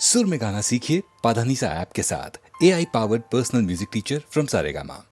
सुर में गाना सीखिए पाधानीसा ऐप के साथ। AI powered personal music teacher from Saregama.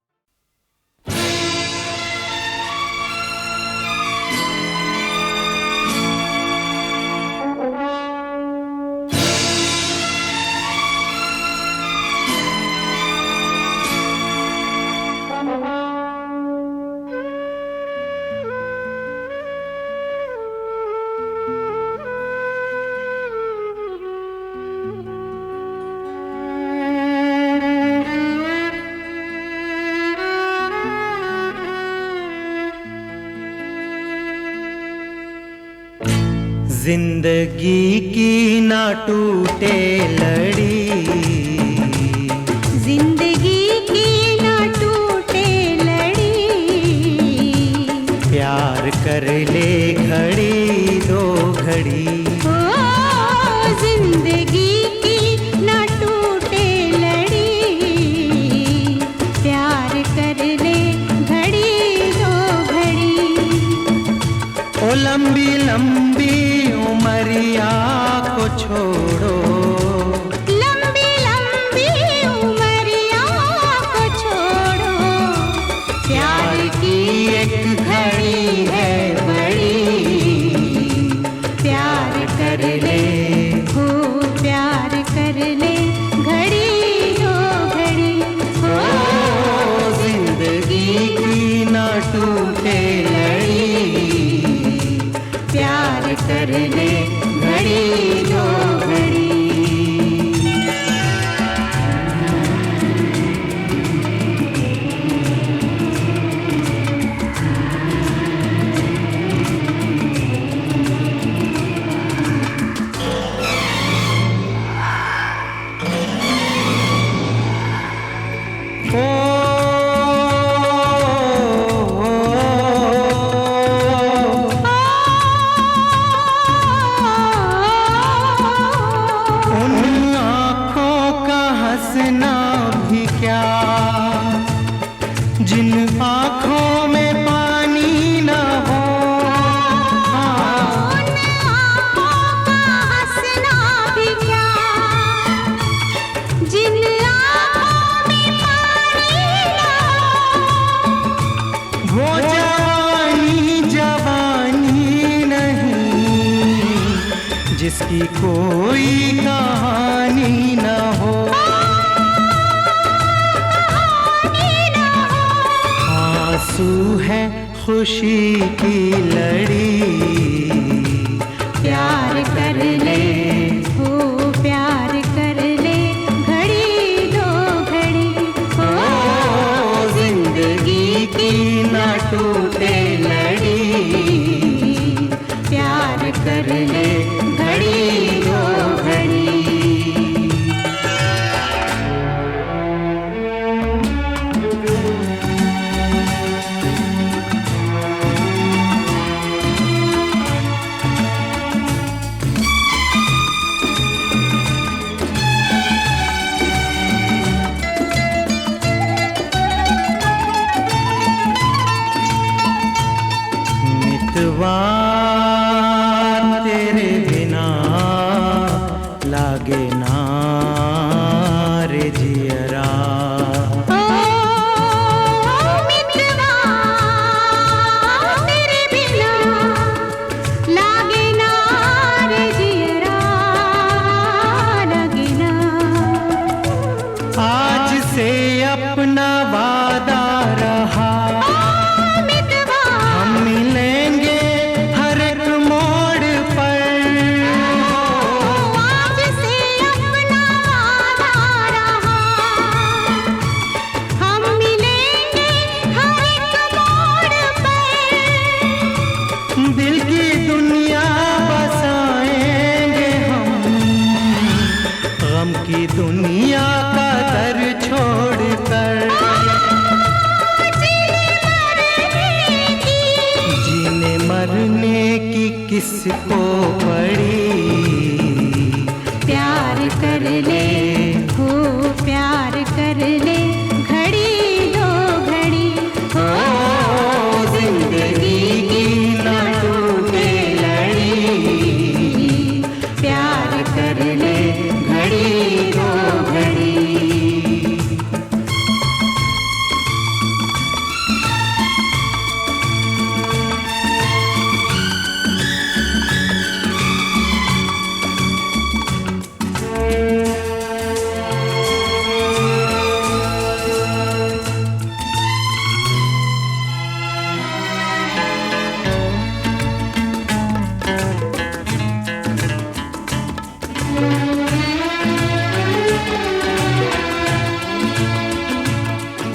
जिंदगी की ना टूटे लड़ी, जिंदगी की ना टूटे लड़ी, प्यार कर ले घड़ी दो घड़ी। ओ जिंदगी की ना टूटे लड़ी, प्यार कर ले घड़ी दो घड़ी। ओ लंबी लंबी उमरिया को छोड़ो, लंबी लंबी उमरिया को छोड़ो, प्यार की एक घड़ी है बड़ी, प्यार कर ले हो प्यार कर ले घड़ी दो घड़ी। ओ जिंदगी की ना टूटे लड़ी, प्यार कर ले घड़ी दो घड़ी। जिन आँखों में पानी न हो, उन आँखों का हंसना भी क्या, जिन आँखों में पानी न हो, वो जवानी जवानी नहीं जिसकी कोई कहानी न हो। आंसू है खुशी की लड़ी, प्यार कर ले हो प्यार कर ले घड़ी दो घड़ी। ओ जिंदगी की ना टूटे लड़ी, प्यार कर ले घड़ी दो घड़ी। मितवा तेरे बिना लागे ना रे जियरा, ओ मितवा तेरे बिना लागे ना रे जियरा, लागे ना। आज से अपना वादा रहा, मितवा हम मिलेंगे हर एक मोड़ पर। आज से अपना वादा रहा, हम मिलेंगे हर एक मोड़ पर। दिल की दुनिया बसाएंगे हम, गम की दुनिया का दर छोड़कर। जीने मरने की किसको पड़ी, प्यार कर ले हो प्यार कर ले घड़ी दो घड़ी। ओ जिंदगी की ना टूटे लड़ी, प्यार कर ले घड़ी दो घड़ी।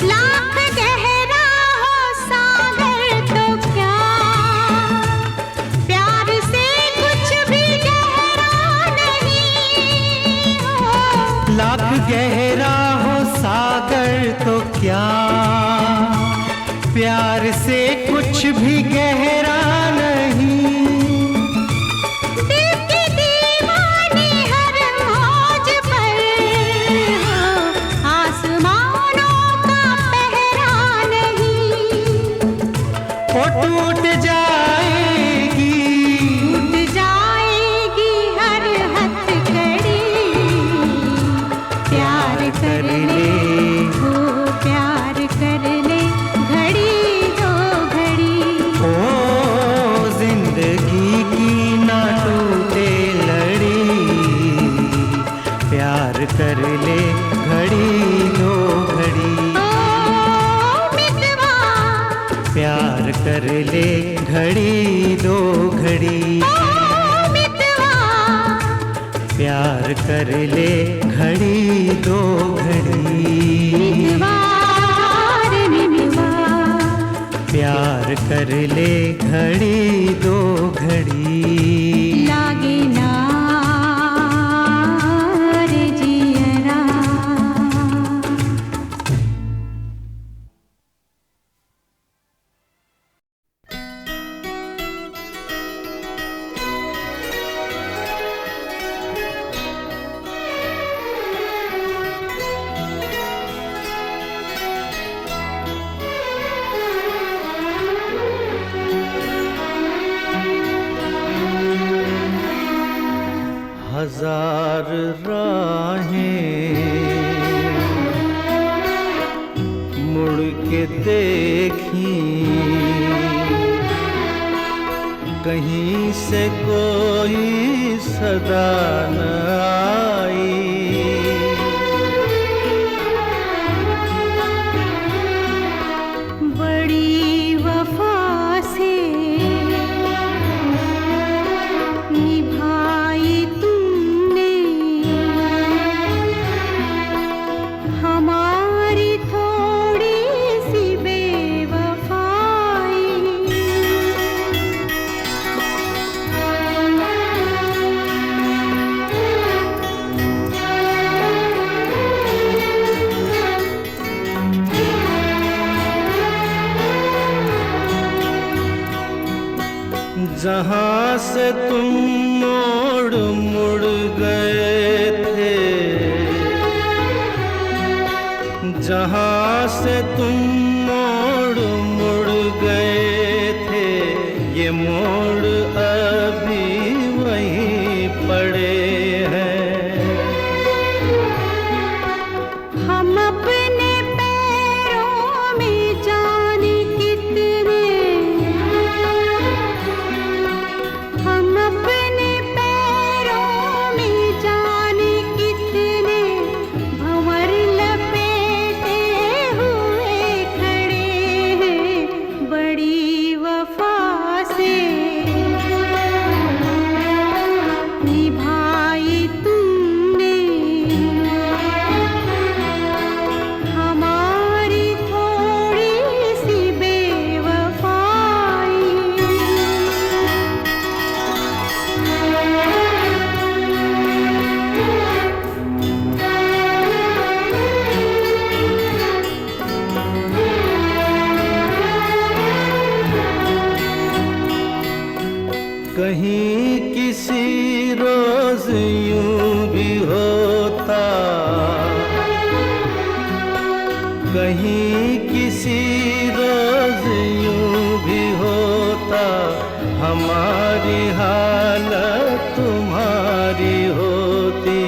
लाख गहरा हो सागर तो क्या, प्यार से कुछ भी गहरा नहीं हो। लाख गहरा हो सागर तो क्या, प्यार से कुछ भी गहरा नहीं। दिल की दीवानी हर मौज पर हो, आसमानों का पहरा नहीं। वो टूट जाएगी, टूट जाएगी हर हथकड़ी। प्यार कर ले हो, प्यार कर ले घड़ी दो घड़ी। ओ जिंदगी की ना टूटे लड़ी, प्यार कर ले घड़ी दो घड़ी। ओ मितवा, प्यार कर ले घड़ी दो घड़ी। ओ मितवा, प्यार कर ले घड़ी दो घड़ी। मितवा रे मितवा। प्यार कर ले घड़ी दो घड़ी। लागे ना रे जियरा। हजार राहें मुड़ के देखी, कहीं से कोई सदा न आई। बड़ी वफा से निभाई तुमने हमारी थोड़ी सी बेवफाई। जहाँ से तुम मोड़ मुड़ गए थे, जहाँ से तुम मोड़ मुड़ गए थे, ये मोड़ अभी वहीं पड़े हैं। हम अपने पैरों में जाने कितने, हम अपने पैरों में जाने कितने भंवर लपेटे हुए खड़े हैं। बड़ी वफा से निभाई तुमने हमारी थोड़ी सी बेवफाई। कहीं किसी रोज यूं भी होता, कहीं किसी रोज यूं भी होता, हमारी हालत तुम्हारी होती।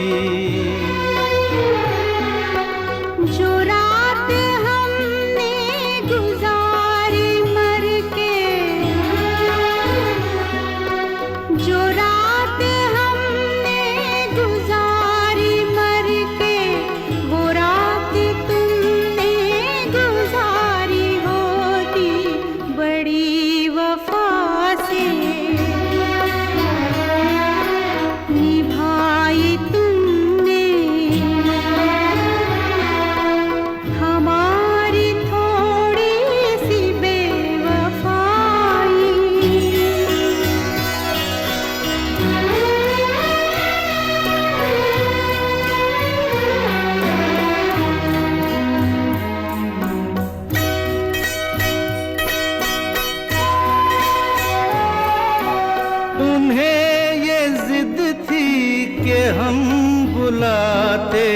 बुलाते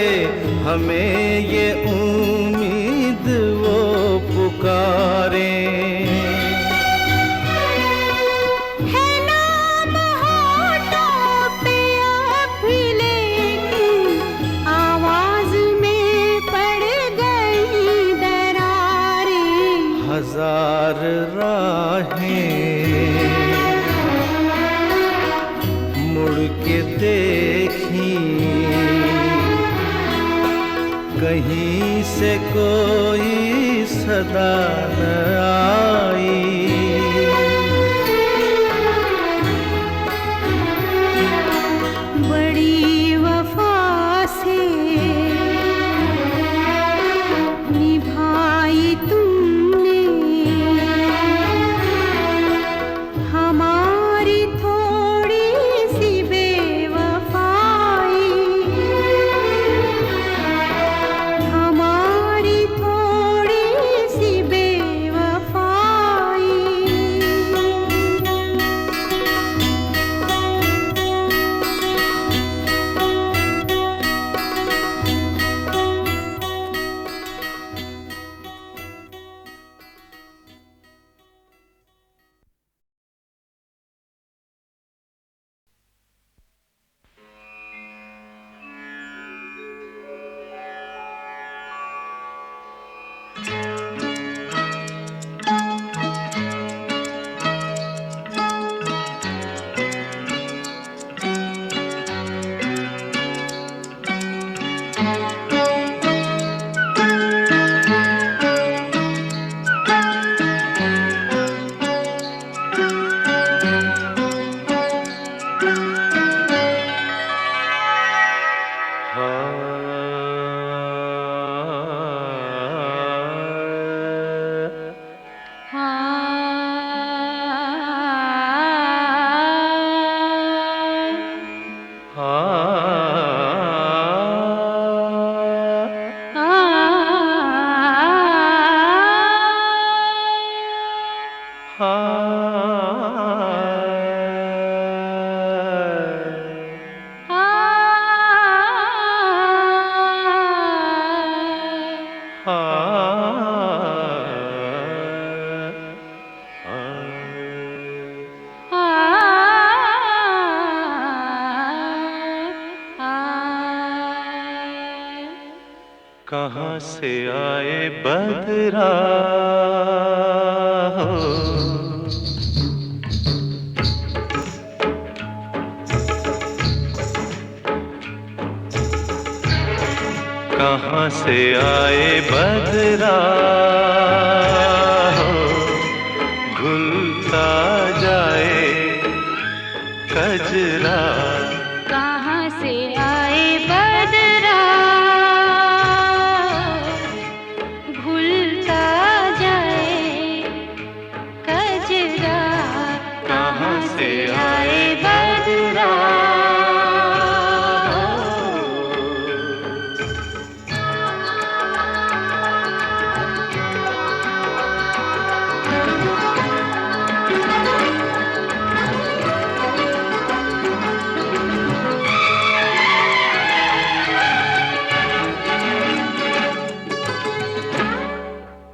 हमें ये उम्मीद वो पुकारे। है नाम होठों पे अब भी लेकिन आवाज में पड़ गई दरारें। हजार राहें मुड़ के देखी, कहीं से कोई सदा न आई। बड़ी वफा से निभाई तुमने हमारी थोड़ी सी बेवफाई, हमारी थोड़ी सी बेवफाई। कहाँ से आए बदरा हो, कहाँ से आए बदरा हो, घुलता जाए कजरा। कहाँ से आए बदरा भूलता जाए कजरा। कहाँ से आए बदरा।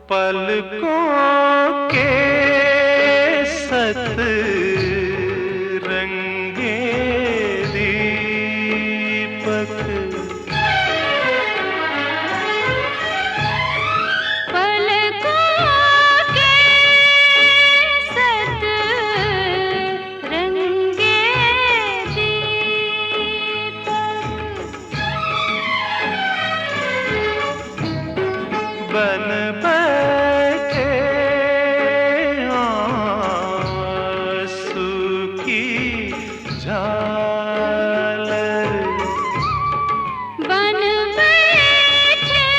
पलकों के सत रंगे दीपक, पलकों के सत रंगे दीपक, बन बैठे आंसू की झालर। बन बैठे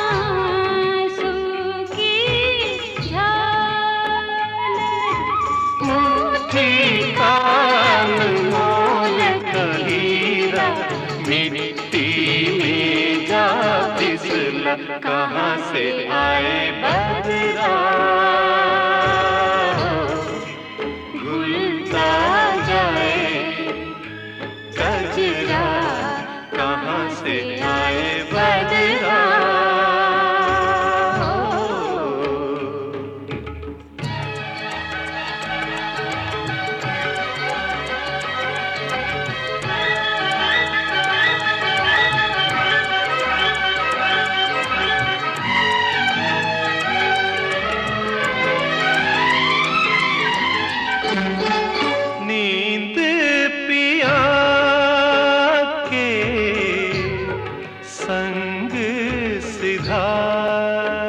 आंसू की झालर। मुट्ठी काल मोल कहीरा, मिट्टी में जा फिसला। कहाँ से आए बदरा घुलता जाए कजरा। से आए बदरा। नींद पिया के संग सिधारी।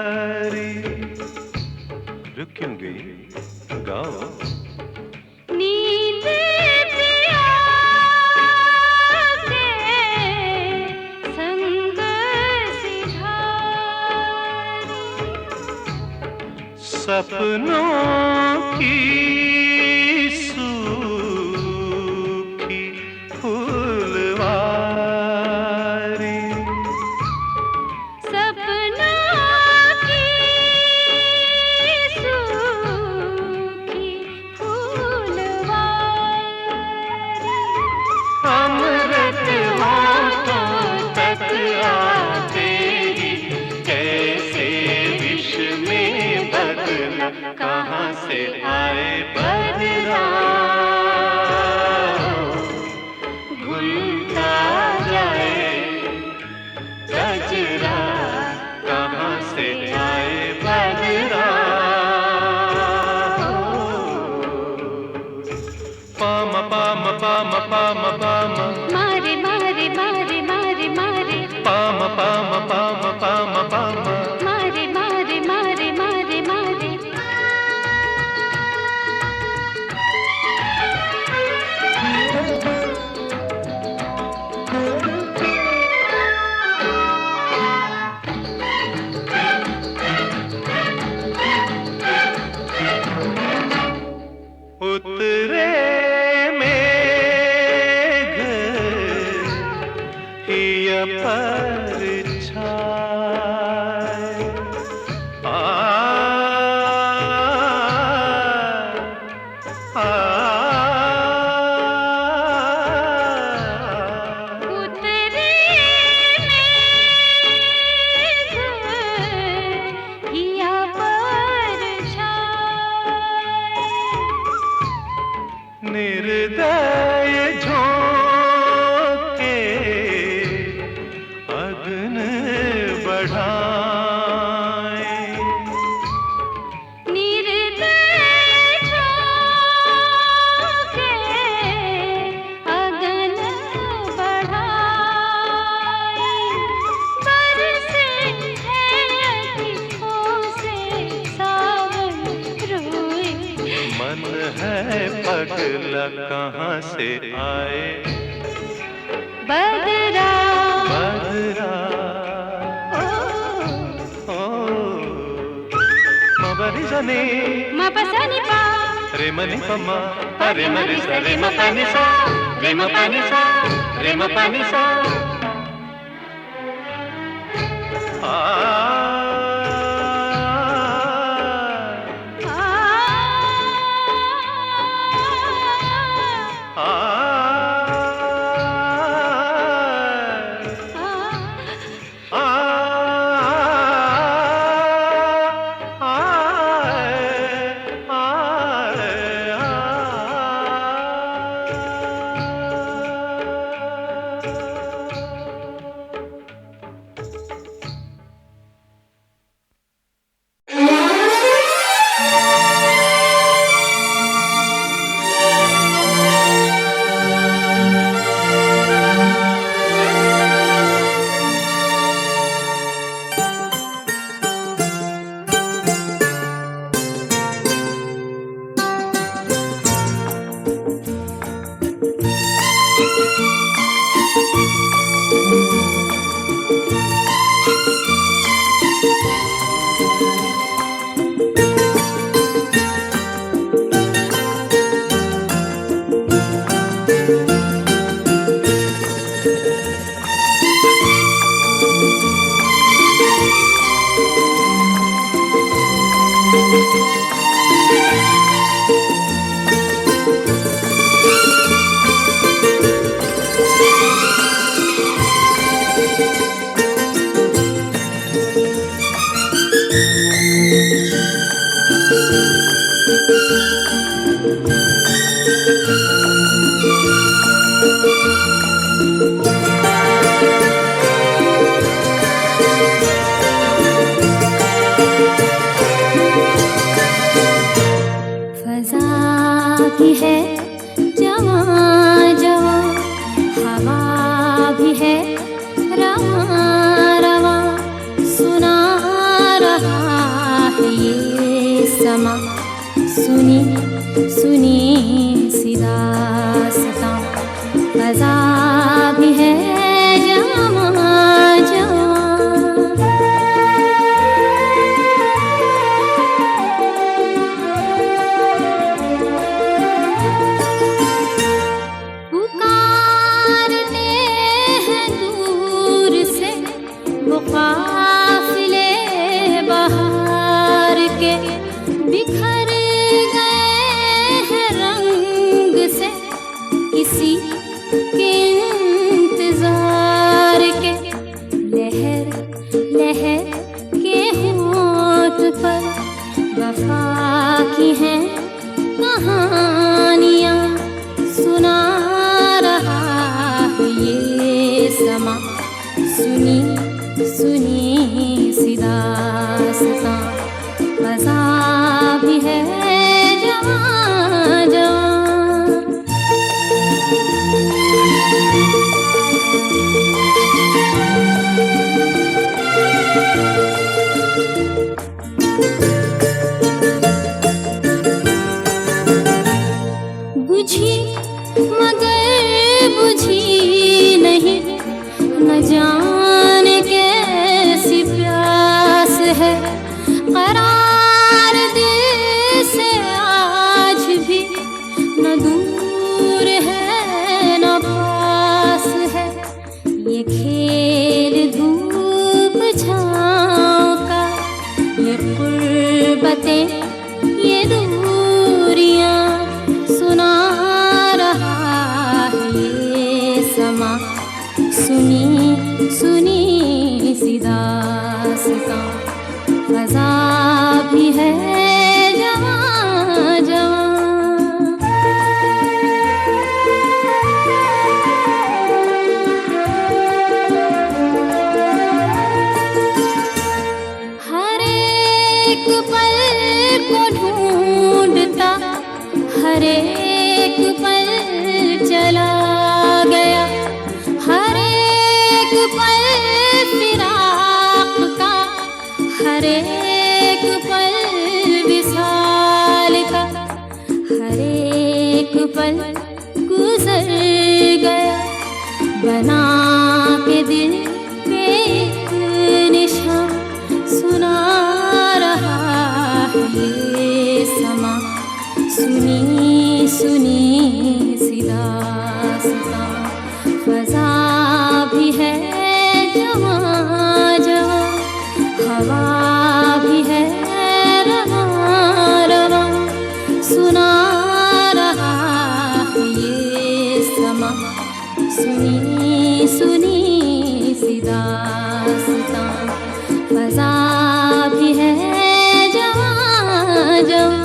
रुक क्यों गई? गाओ। नींद पिया के संग सिधारी। सपनों की सूखी फूलवारी। सपनों की सूखी फूलवारी। अमृत होठों तक आते ही कैसे विष में बदला, कहाँ से आए बदला। भूलता जाए गजरा, कहाँ से आए बदला। Palm palm palm palm palm मारे मारे मारे मारे मारे। Palm palm palm palm palm. मारे मारे मारे मारे मारे। उतरे मेघ हिया परछाए। आ आ उतरे मेघ हिया परछाए। निर्दय झोंके अग्न बढ़ाए। निर्दय झोंके अगन बढ़ाए। बरसे है अतिथों से सावन रोए। मन है पगला, कहाँ से आए बदरा बदरा। ओ मबरी जने मपसनी पा रे मनी पम्मा अरे मरी सा रे म पानी सा रे म पानी सा रे म पानी सा। आ आ आ है रवां रवां, सुना रहा है ये समा। सुनी सुनी सी दास्तां, फ़ज़ा भी है जवां जवां। पुकारते हैं दूर से वो काफ़िले बहार के, बिखर गए हैं रंग से किसी के इंतजार के। लहर लहर के होंठ पर वफा की हैं कहानियाँ, सुना रहा है ये समा। सुनी सुनी सी दास्तां, फ़ज़ा भी है जवां जवां। बुझी मगर बुझी नहीं, न जाने कैसी प्यास है। करार दिल से आज भी न दूर है न पास है। ये खेल धूप छाँव का, ये क़ुर्बतें ये दूरियाँ, सुना रहा है ये समा। सुनी सुनी सी दास्तां, फ़ज़ा भी है जवां जवां। हर एक पल को ढूंढता, हर एक पल चला गया। हर एक पल फिराक का, हर एक पल विसाल का। हर एक पल गुजर गया, बना के दिल पे एक निशान, सुना रहा है ये समा। सुनी सुनी सी दास्तां, फ़ज़ा भी है जवां जवां। हवा भी है रवां रवां, सुना रहा है ये समा। सुनी सुनी सी दास्तां, फ़ज़ा भी है जवां जवां।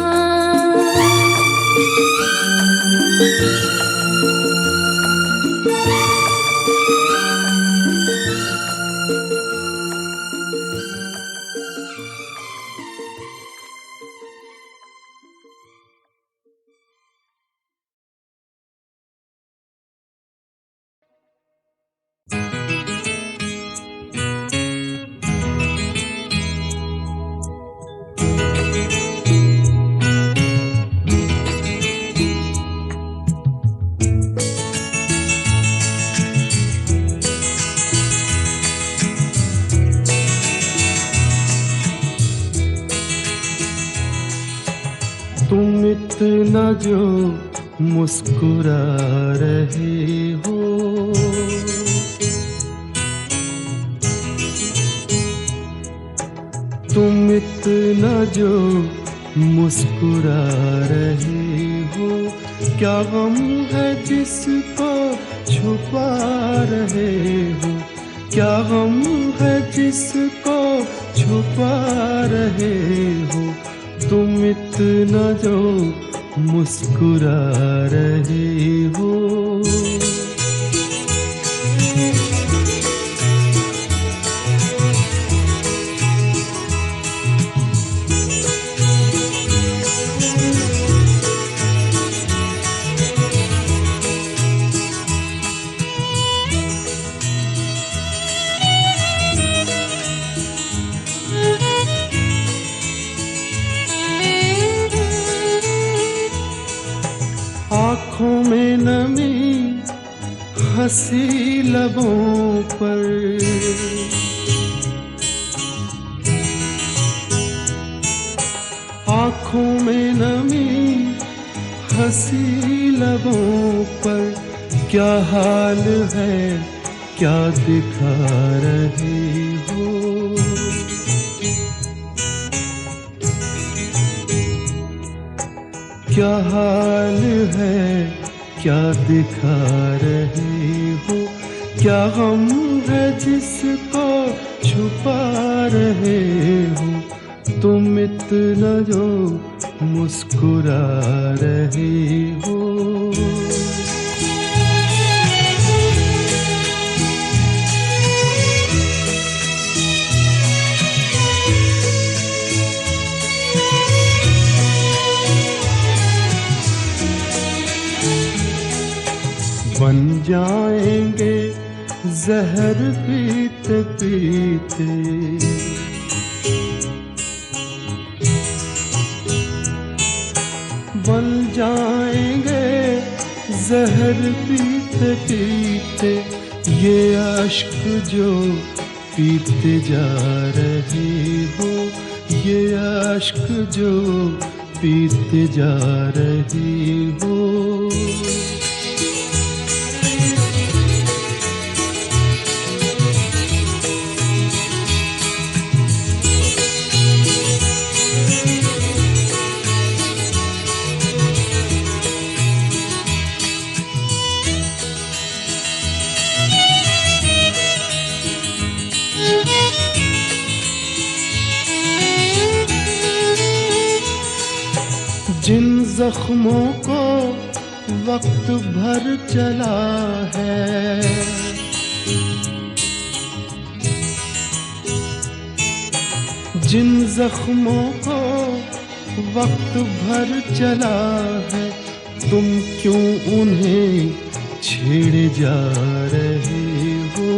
तुम इतना जो मुस्कुरा रहे हो, तुम इतना जो मुस्कुरा रहे हो, क्या गम है जिसको छुपा रहे हो। क्या गम है जिसको छुपा रहे हो, तुम इतना जो मुस्कुरा रहे हो। हंसी लबों पर, आँखों में नमी हंसी लबों पर, क्या हाल है क्या दिखा रही हो, क्या हाल है क्या दिखा रही हो, क्या गम है जिसको छुपा रहे हो, तुम इतना जो मुस्कुरा रही हो। बन जाएंगे जहर पीते पीते, बन जाएंगे जहर पीते पीते, ये अश्क जो पीते जा रही हो, ये अश्क जो पीते जा रही हो। जिन जख्मों को वक्त भर चला है, जिन जख्मों को वक्त भर चला है, तुम क्यों उन्हें छेड़े जा रहे हो,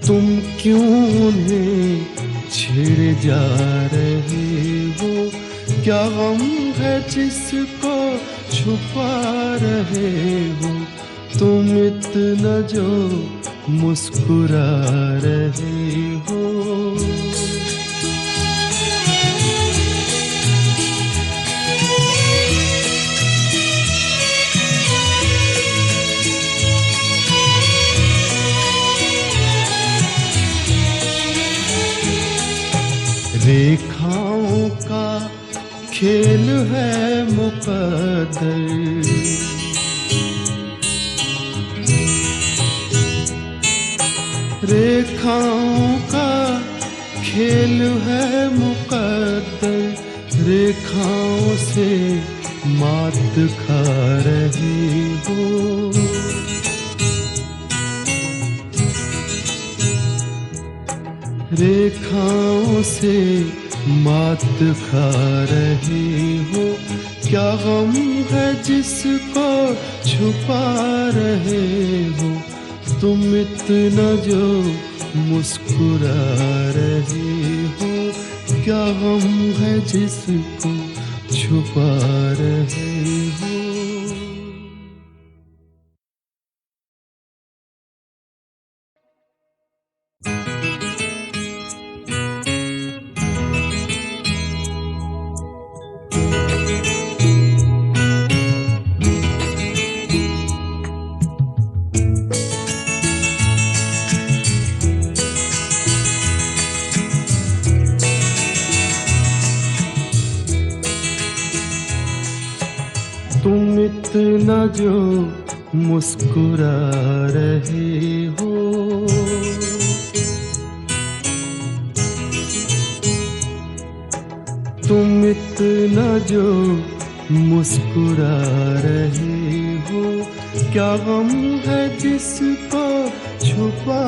तुम क्यों उन्हें छेड़े जा रहे हो, क्या गम है जिसको छुपा रहे हो, तुम इतना जो मुस्कुरा रहे हो। रेखाओं का खेल है मुकद्दर, रेखाओं का खेल है मुकद्दर, रेखाओं से मात खा रही हो, रेखाओं से मात खा रही हो, क्या गम है जिसको छुपा रहे हो, तुम इतना जो मुस्कुरा रहे हो, क्या गम है जिसको छुपा रहे हो। तुम इतना जो मुस्कुरा रहे हो, तुम इतना जो मुस्कुरा रहे हो, क्या गम है जिसको छुपा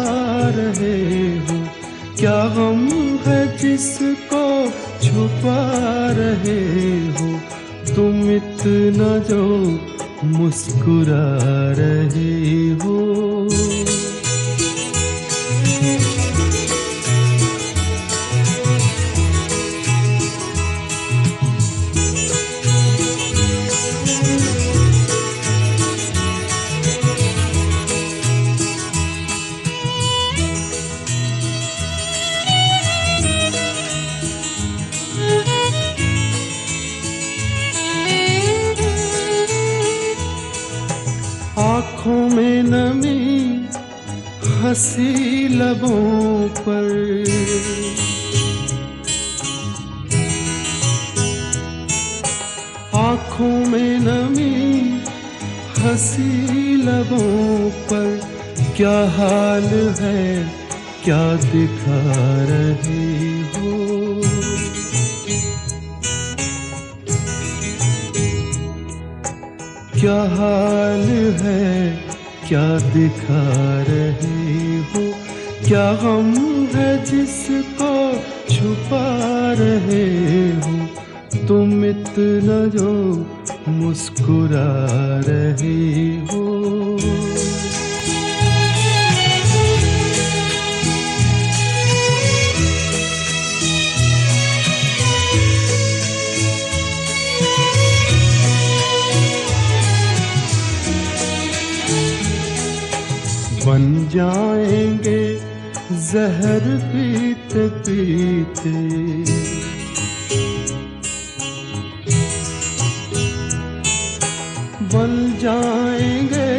रहे हो, क्या गम है जिसको छुपा रहे हो, तुम इतना जो मुस्कुरा रहे हो। हंसी लबों पर, आँखों में नमी हंसी लबों पर, क्या हाल है क्या दिखा रही हो, क्या हाल है क्या दिखा रही हो, क्या गम है जिसको छुपा रहे हो, तुम इतना जो मुस्कुरा रही हो। बन जाएंगे जहर पीते पीते, बन जाएंगे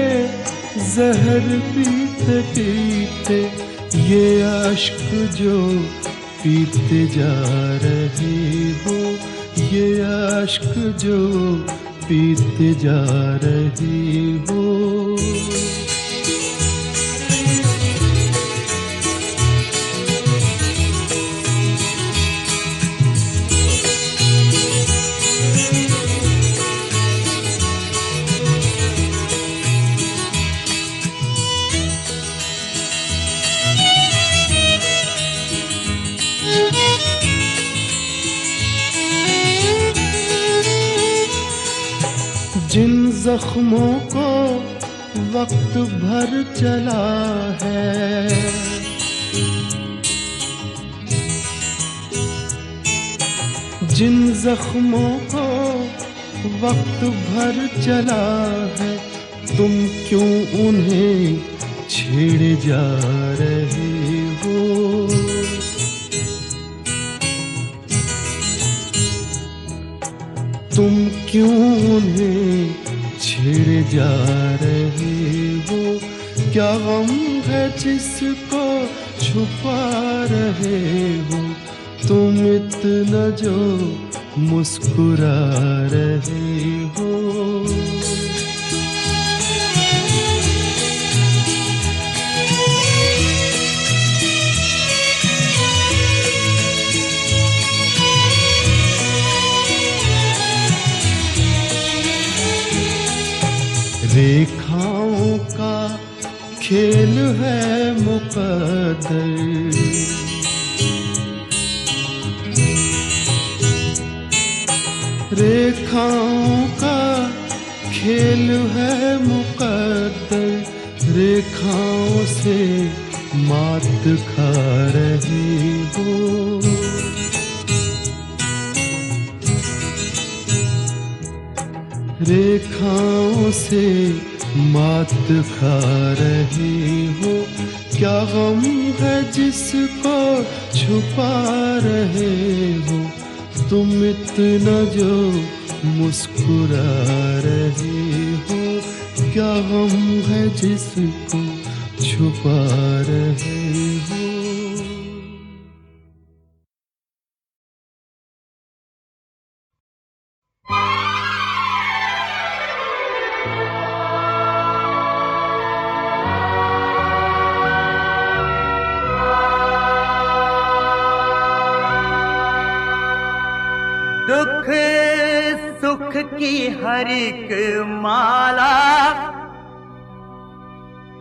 जहर पीते पीते, ये अश्क जो पीते जा रही हो, ये अश्क जो पीते जा रही हो। जिन जख्मों को वक्त भर चला है, जिन जख्मों को वक्त भर चला है, तुम क्यों उन्हें छेड़े जा रहे हो, तुम क्यों उन्हें छेड़े जा रहे हो, क्या गम है जिसको छुपा रहे हो, तुम इतना जो मुस्कुरा रहे हो। रेखाओं का खेल है मुकद्दर, रेखाओं का खेल है मुकद्दर, रेखाओं से मात खा रही हो, रेखाओं से मात खा रही हो, क्या गम है जिसको छुपा रहे हो, तुम इतना जो मुस्कुरा रहे हो, क्या गम है जिसको छुपा रहे हो। दुख सुख की हर एक माला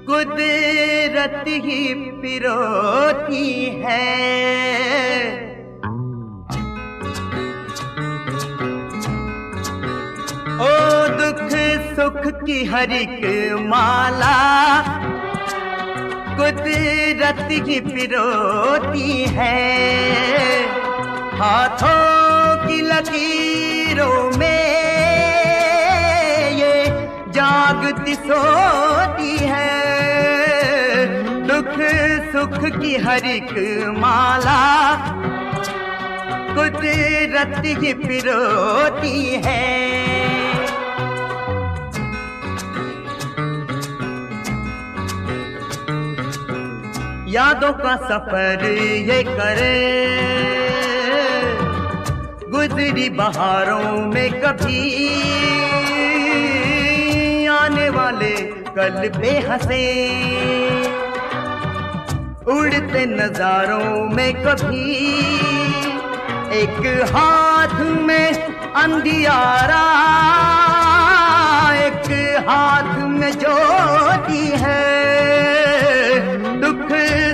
कुदरत ही पिरोती है, ओ दुख सुख की हर एक माला कुदरत ही पिरोती है, हाथों की लकीरों में ये जागती सोती है, दुख सुख की हर एक माला कुदरत ही पिरोती है। यादों का सफर ये करे, गुजरी बहारों में कभी आने वाले कल पे हंसे, उड़ते नजारों में कभी एक हाथ में अंधियारा, एक हाथ में ज्योति है, दुख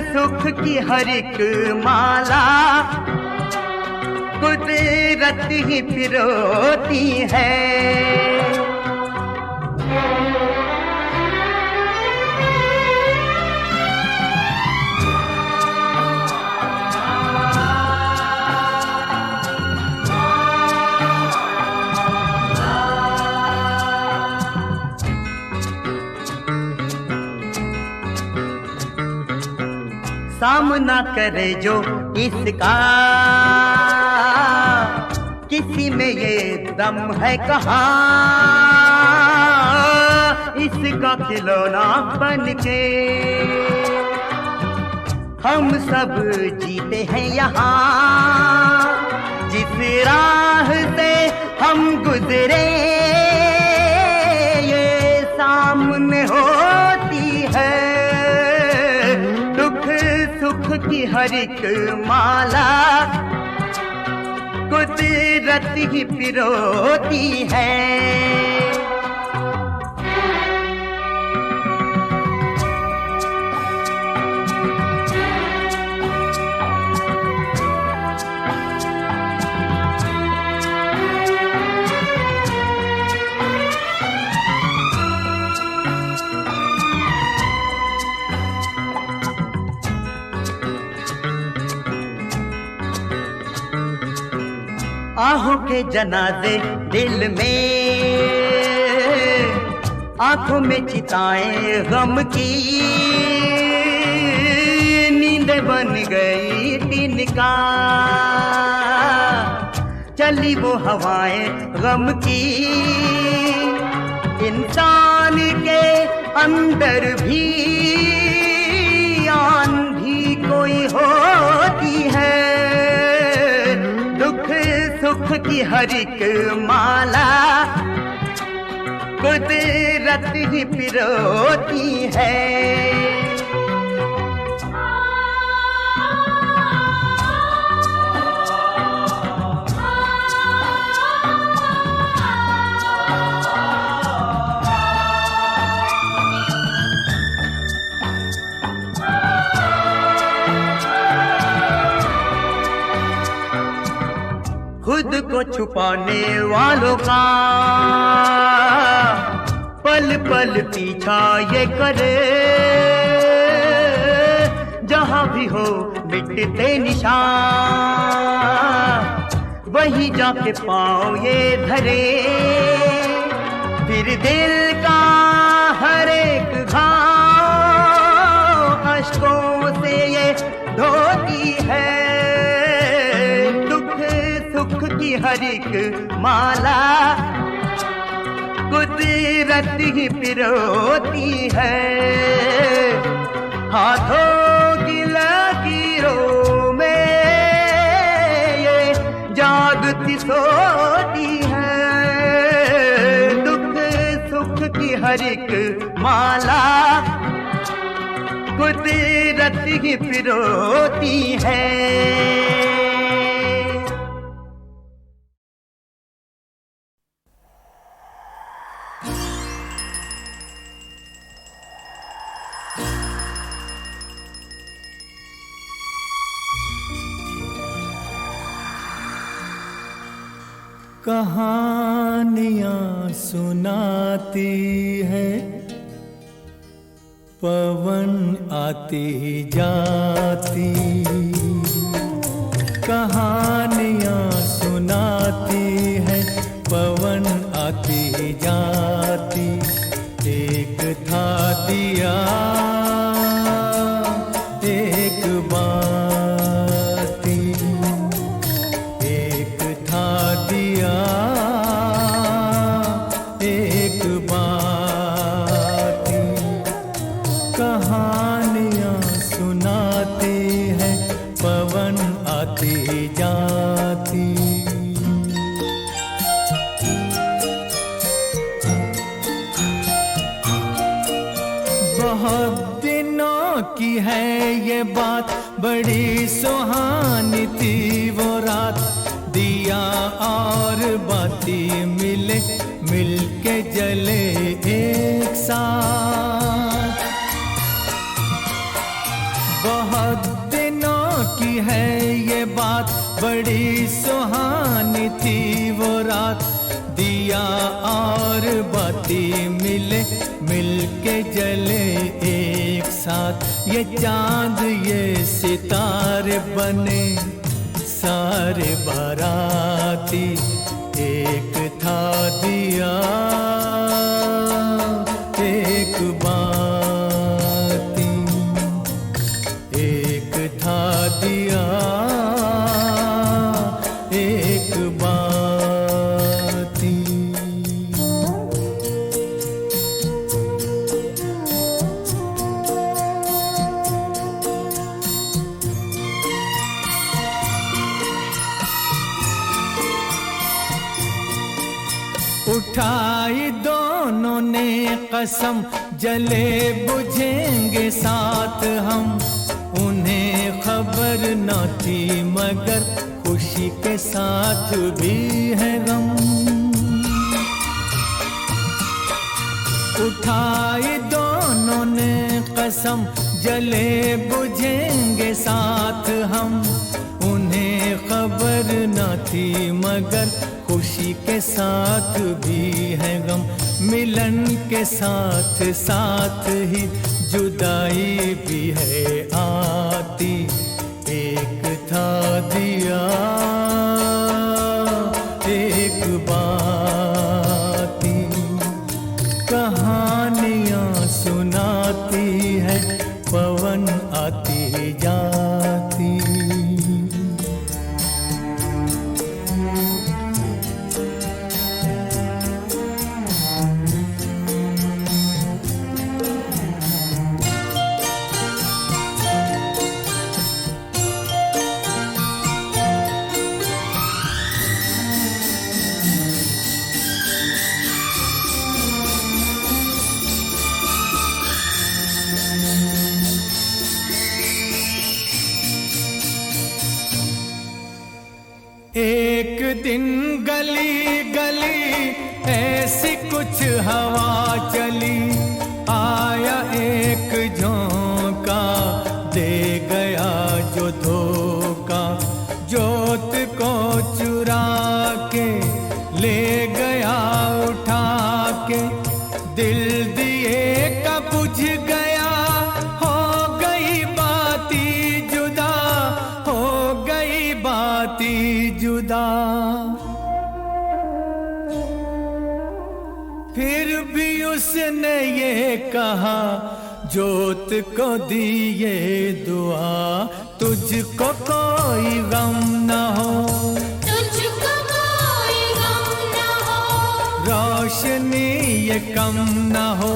सुख की हर एक माला कुदरत ही पिरोती है। सामना करे जो इसका, किसी में ये दम है कहाँ, इसका खिलौना बन के हम सब जीते हैं यहाँ। जिस राह से हम गुजरे ये सामने होती है, सुख की हर एक माला कुदरत ही पिरोती है। आहों के जनाजे दिल में, आंखों में चिताएं गम की, नींद बन गई दिन का, चली वो हवाएं गम की। इंसान के अंदर भी आंधी कोई होती है, सुख की हर एक माला कुदरत ही पिरोती है। खुद को छुपाने वालों का पल पल पीछा ये करे, जहां भी हो मिटते निशान, वहीं जाके पाँव ये धरे। फिर दिल का हर एक घाव अश्कों से ये धोती है, सुख की हर एक माला कुदरत ही पिरोती है। हाथों की लकीरों में ये जागती सोती है, दुख सुख की हर एक माला कुदरत ही पिरोती है। कहानियाँ सुनाती है पवन आती जाती, कहानियाँ सुनाती है पवन आती जाती। एक था दिया एक बाती, एक था दिया एक बाती। कहानियाँ सुना है ये बात, बड़ी सुहानी थी वो रात। दिया और बाती मिले, मिलके जले एक साथ। बहुत दिनों की है ये बात, बड़ी सुहानी थी वो रात। दिया और बाती मिले, मिलके जले एक साथ। ये चांद ये सितारे बने सारे बाराती। एक था दिया एक बाती, एक था दिया एक बाती। उठाई दोनों ने कसम, जले बुझेंगे साथ हम। उन्हें खबर न थी मगर खुशी के साथ भी है गम। उठाई दोनों ने कसम, जले बुझेंगे साथ हम। उन्हें खबर न थी मगर खुशी के साथ भी है गम। मिलन के साथ साथ ही जुदाई भी है आती। एक था दिया एक बाती। कहानियाँ सुनाती है पवन आती जाती। एक दिन गली गली ऐसी कुछ हवा चली। आया एक झोंका, दे गया जो धोखा। जोत को चुरा के ले गया उठा के। दिल दिए का बुझ गया, हो गई बाती जुदा, हो गई बाती जुदा। फिर भी उसने ये कहा, जोत को दिए दुआ। तुझको कोई गम न हो, तुझको कोई गम न हो। रोशनी ये कम न हो,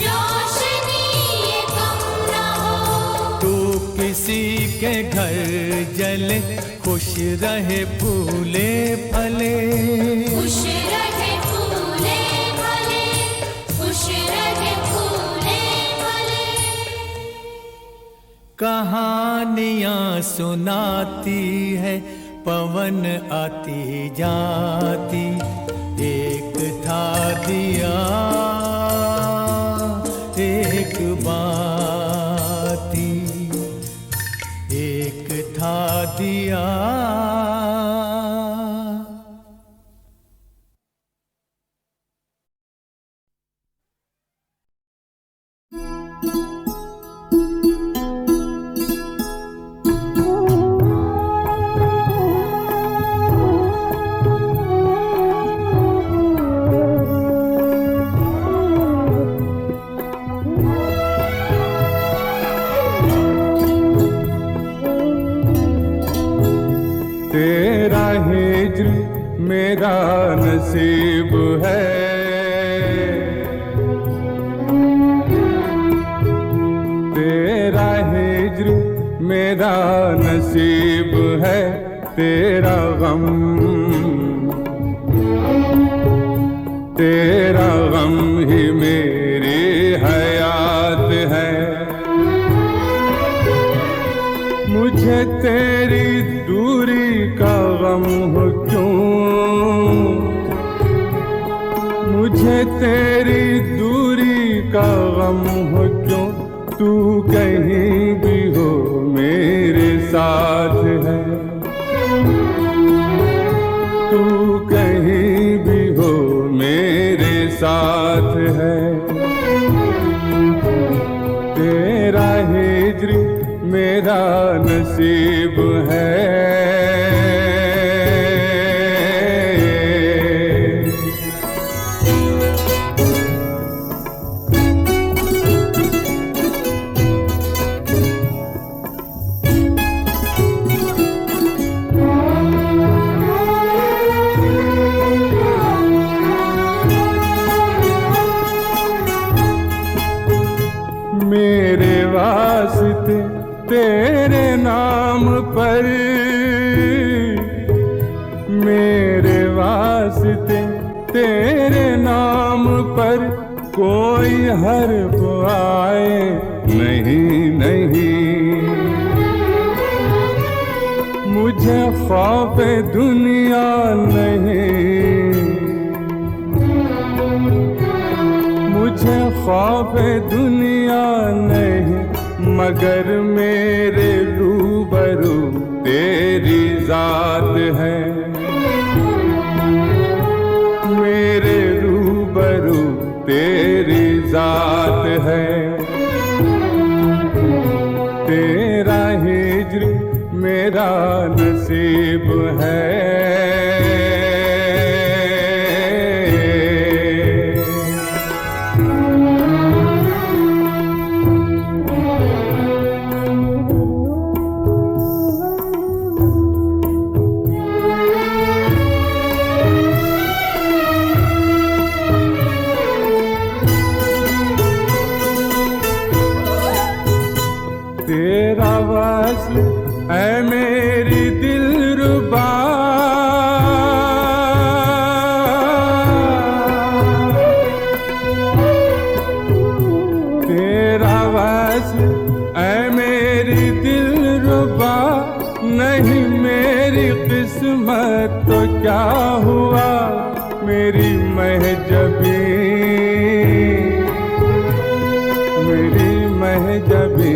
रोशनी ये कम न हो। तू किसी के घर जले, खुश रहे फूले फले। खुश रहे फूले फले, खुश रहे फूले फले। कहानियाँ सुनाती है पवन आती जाती। एक था दिया एक बाती। एक था दिया। तेरा हिज्र मेरा नसीब है। तेरा हिज्र मेरा नसीब है। तेरा गम ही मेरी हयात है। मुझे तेरी दूरी का गम हो क्यों, मुझे तेरी दूरी का गम हो क्यों, तू कहीं भी हो मेरे साथ है, तू कहीं भी हो मेरे साथ है। तेरा हिज्र मेरा नसीब है। मेरे वास्ते तेरे नाम पर, मेरे वास्ते तेरे नाम पर कोई हर्फ आए नहीं नहीं, मुझे खौफ दुनिया नहीं, मुझे खौफ दुनिया नहीं, मगर मेरे रूबरू तेरी जात है, मेरे रूबरू तेरी जात है। तेरा हिज्र मेरा नसीब है। तेरा वस्ल है मेरी दिलरुबा, तेरा वस्ल है मेरी दिलरुबा, नहीं मेरी किस्मत तो क्या हुआ, मेरी महजबी, मेरी महजबी,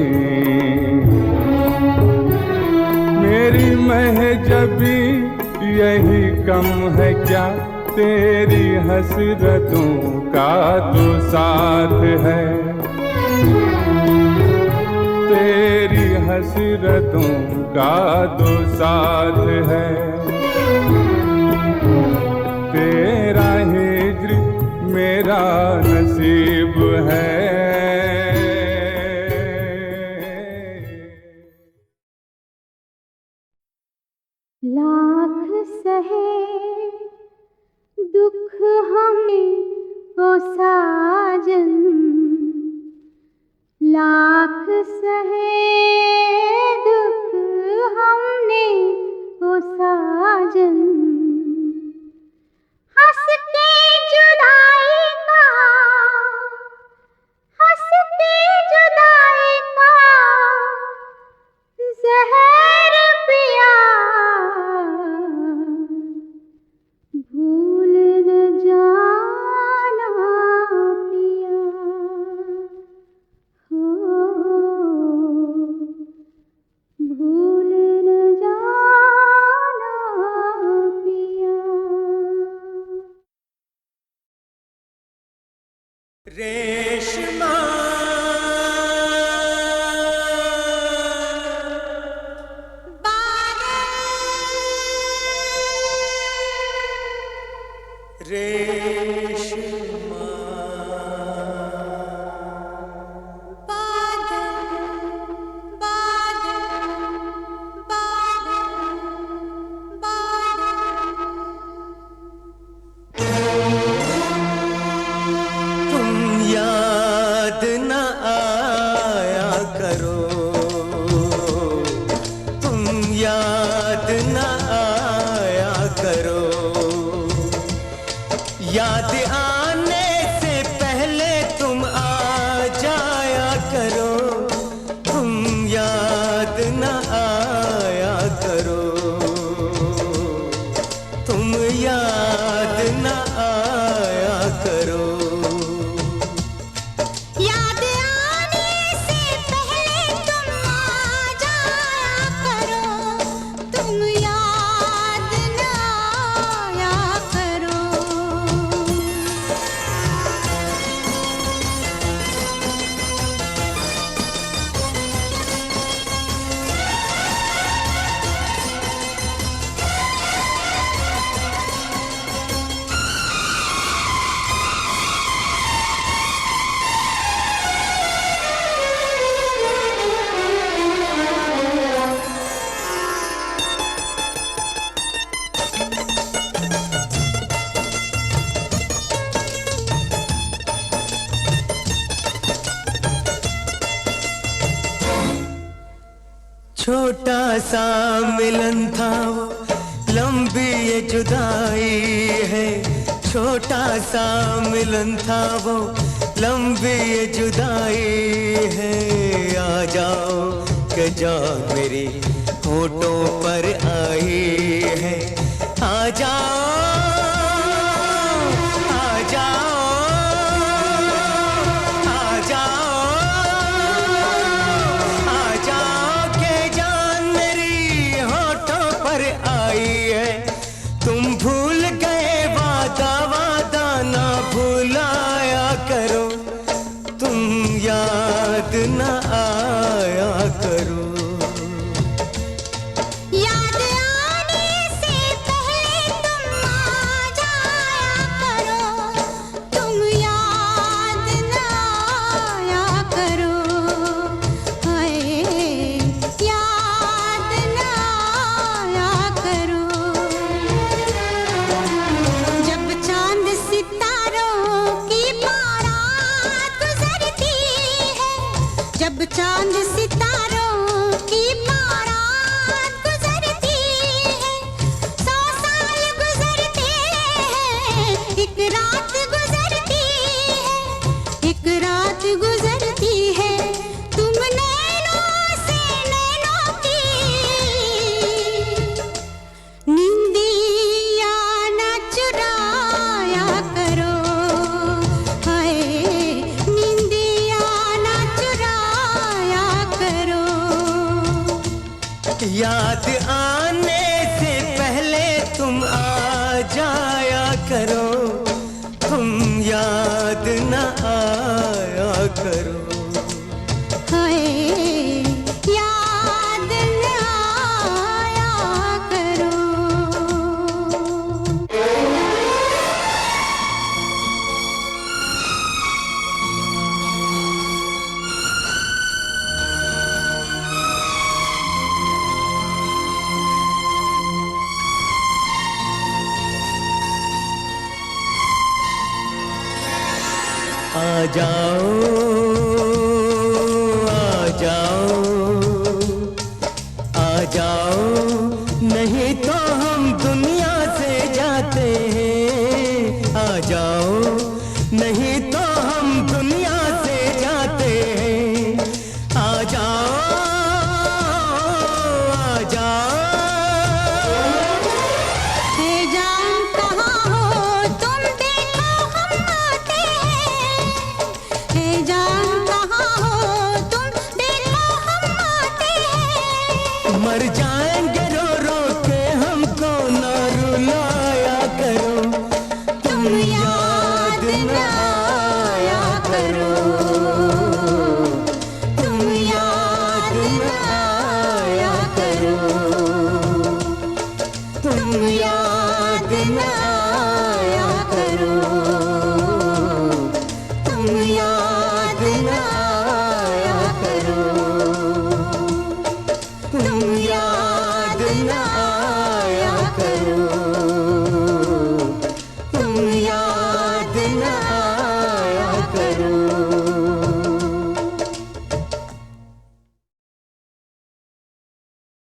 मेरी महजबी यही कम है क्या, तेरी हसरतों का तो साथ है, तेरी हसरतों का तो साथ है। तेरा हिज्र मेरा नसीब है। लाख सहे दुख हमें ओ साजन, लाख सहे दुख हमने ओ साजन, हंस के जुदाई का, हंस के जुदाई का ज़हर पिया, भूल न जाना पिया, हो भूल न जाना पिया। रेशमा रेशमा तुम याद न आया करो, तुम याद न आया करो, याद आने से पहले तुम आ जाया करो, तुम याद न आया छोटा सा मिलन था वो, लंबी ये जुदाई है। छोटा सा मिलन था वो, लंबी ये जुदाई है। आ जाओ के जान मेरी होठों पर आई है। आ जाओ, आ जाओ, आ जाओ, आ जाओ के जान मेरी होठों पर आई है। तुम भूल गए वादा, वादा ना भुलाया करो, तुम याद ना आया करो। याद आने से पहले तुम आ जाया करो, तुम याद ना आया करो। हाय याद ना आया करो। जब चांद सितारों की बारात गुजरती है, जब चांद सितारों की बारात गुजरती है, 100 साल गुजरते हैं, एक रात गुजरती है, एक रात गुजरती है। तुम नैनों से नैनों की निंदिया ना चुराया करो। हाय निंदिया ना चुराया करो। याद आने से पहले तुम आ जाया करो, तुम याद न आया करो। हाय याद ना आया करो। आ जाओ